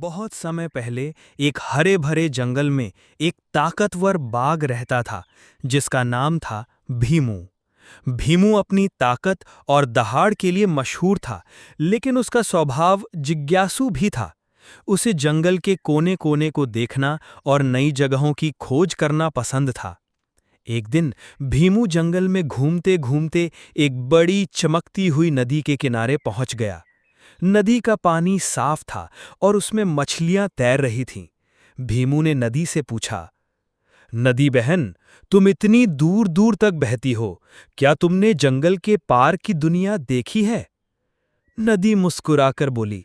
बहुत समय पहले एक हरे भरे जंगल में एक ताकतवर बाघ रहता था जिसका नाम था भीमू। भीमू अपनी ताकत और दहाड़ के लिए मशहूर था, लेकिन उसका स्वभाव जिज्ञासु भी था। उसे जंगल के कोने कोने को देखना और नई जगहों की खोज करना पसंद था। एक दिन भीमू जंगल में घूमते घूमते एक बड़ी चमकती हुई नदी के किनारे पहुंच गया। नदी का पानी साफ था और उसमें मछलियां तैर रही थीं। भीमू ने नदी से पूछा, नदी बहन, तुम इतनी दूर दूर तक बहती हो, क्या तुमने जंगल के पार की दुनिया देखी है? नदी मुस्कुराकर बोली,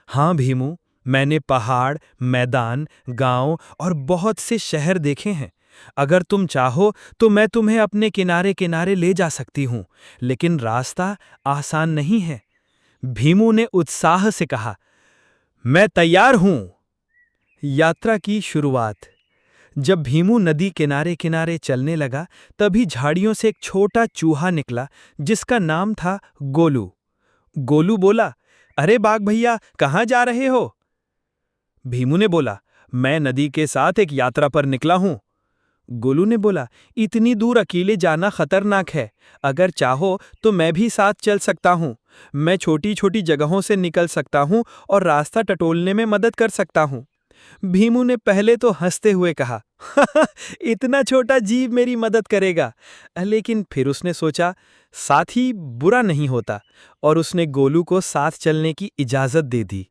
हाँ भीमू, मैंने पहाड़, मैदान, गांव और बहुत से शहर देखे हैं। अगर तुम चाहो तो मैं तुम्हें अपने किनारे किनारे ले जा सकती हूँ, लेकिन रास्ता आसान नहीं है। भीमू ने उत्साह से कहा, मैं तैयार हूं। यात्रा की शुरुआत। जब भीमू नदी किनारे किनारे चलने लगा, तभी झाड़ियों से एक छोटा चूहा निकला जिसका नाम था गोलू। गोलू बोला, अरे बाघ भैया, कहाँ जा रहे हो? भीमू ने बोला, मैं नदी के साथ एक यात्रा पर निकला हूं। गोलू ने बोला, इतनी दूर अकेले जाना खतरनाक है। अगर चाहो तो मैं भी साथ चल सकता हूँ। मैं छोटी छोटी जगहों से निकल सकता हूँ और रास्ता टटोलने में मदद कर सकता हूँ। भीमू ने पहले तो हंसते हुए कहा, इतना छोटा जीव मेरी मदद करेगा। लेकिन फिर उसने सोचा, साथी बुरा नहीं होता, और उसने गोलू को साथ चलने की इजाजत दे दी।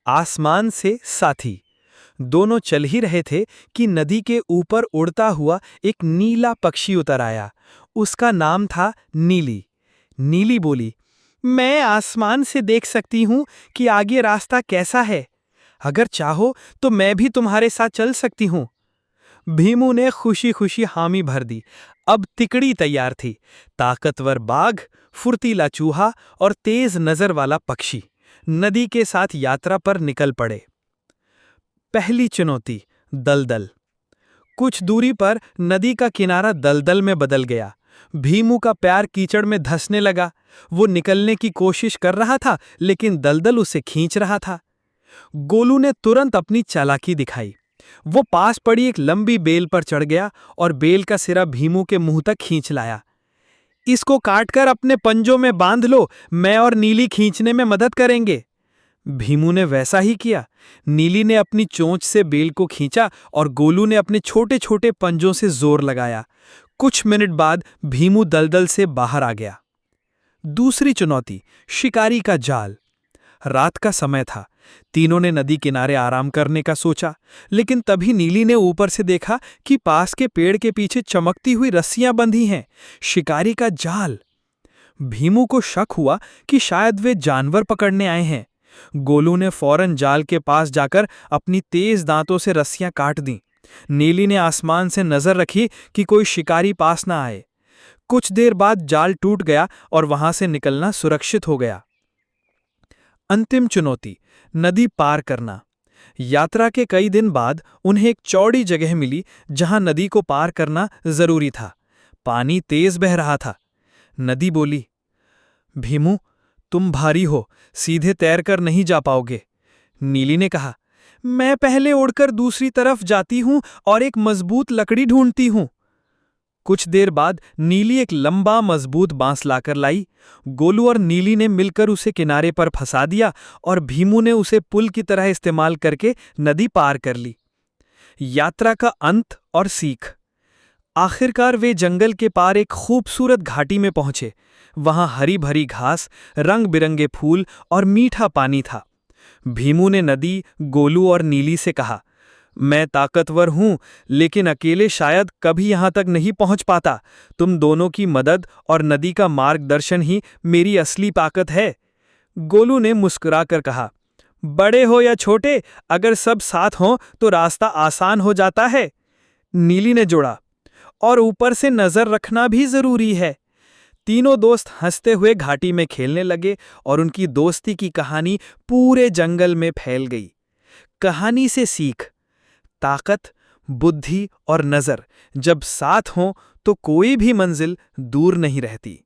आसमान से साथी। दोनों चल ही रहे थे कि नदी के ऊपर उड़ता हुआ एक नीला पक्षी उतर आया। उसका नाम था नीली। नीली बोली, मैं आसमान से देख सकती हूँ कि आगे रास्ता कैसा है। अगर चाहो तो मैं भी तुम्हारे साथ चल सकती हूँ। भीमू ने खुशी खुशी हामी भर दी। अब तिकड़ी तैयार थी। ताकतवर बाघ, फुर्तीला चूहा और तेज नजर वाला पक्षी नदी के साथ यात्रा पर निकल पड़े। पहली चुनौती, दलदल। कुछ दूरी पर नदी का किनारा दलदल में बदल गया। भीमू का पैर कीचड़ में धंसने लगा। वो निकलने की कोशिश कर रहा था, लेकिन दलदल उसे खींच रहा था। गोलू ने तुरंत अपनी चालाकी दिखाई। वो पास पड़ी एक लंबी बेल पर चढ़ गया और बेल का सिरा भीमू के मुंह तक खींच लाया। इसको काटकर अपने पंजों में बांध लो, मैं और नीली खींचने में मदद करेंगे। भीमू ने वैसा ही किया। नीली ने अपनी चोंच से बेल को खींचा और गोलू ने अपने छोटे छोटे पंजों से जोर लगाया। कुछ मिनट बाद भीमू दलदल से बाहर आ गया। दूसरी चुनौती, शिकारी का जाल। रात का समय था। तीनों ने नदी किनारे आराम करने का सोचा, लेकिन तभी नीली ने ऊपर से देखा कि पास के पेड़ के पीछे चमकती हुई रस्सियां बंधी हैं। शिकारी का जाल। भीमू को शक हुआ कि शायद वे जानवर पकड़ने आए हैं। गोलू ने फौरन जाल के पास जाकर अपनी तेज दांतों से रस्सियां काट दीं। नीली ने आसमान से नजर रखी कि कोई शिकारी पास ना आए। कुछ देर बाद जाल टूट गया और वहां से निकलना सुरक्षित हो गया। अंतिम चुनौती, नदी पार करना। यात्रा के कई दिन बाद उन्हें एक चौड़ी जगह मिली जहां नदी को पार करना जरूरी था। पानी तेज बह रहा था। नदी बोली, भीमू, तुम भारी हो, सीधे तैरकर नहीं जा पाओगे। नीली ने कहा, मैं पहले उड़कर दूसरी तरफ जाती हूं और एक मजबूत लकड़ी ढूंढती हूं। कुछ देर बाद नीली एक लंबा मजबूत बांस लाकर लाई। गोलू और नीली ने मिलकर उसे किनारे पर फंसा दिया और भीमू ने उसे पुल की तरह इस्तेमाल करके नदी पार कर ली। यात्रा का अंत और सीख। आखिरकार वे जंगल के पार एक खूबसूरत घाटी में पहुंचे। वहां हरी भरी घास, रंग बिरंगे फूल और मीठा पानी था। भीमू ने नदी, गोलू और नीली से कहा, मैं ताकतवर हूं, लेकिन अकेले शायद कभी यहां तक नहीं पहुंच पाता। तुम दोनों की मदद और नदी का मार्गदर्शन ही मेरी असली ताकत है। गोलू ने मुस्कुराकर कहा, बड़े हो या छोटे, अगर सब साथ हों तो रास्ता आसान हो जाता है। नीली ने जोड़ा, और ऊपर से नजर रखना भी जरूरी है। तीनों दोस्त हंसते हुए घाटी में खेलने लगे और उनकी दोस्ती की कहानी पूरे जंगल में फैल गई। कहानी से सीख। ताकत, बुद्धि और नजर जब साथ हों तो कोई भी मंजिल दूर नहीं रहती।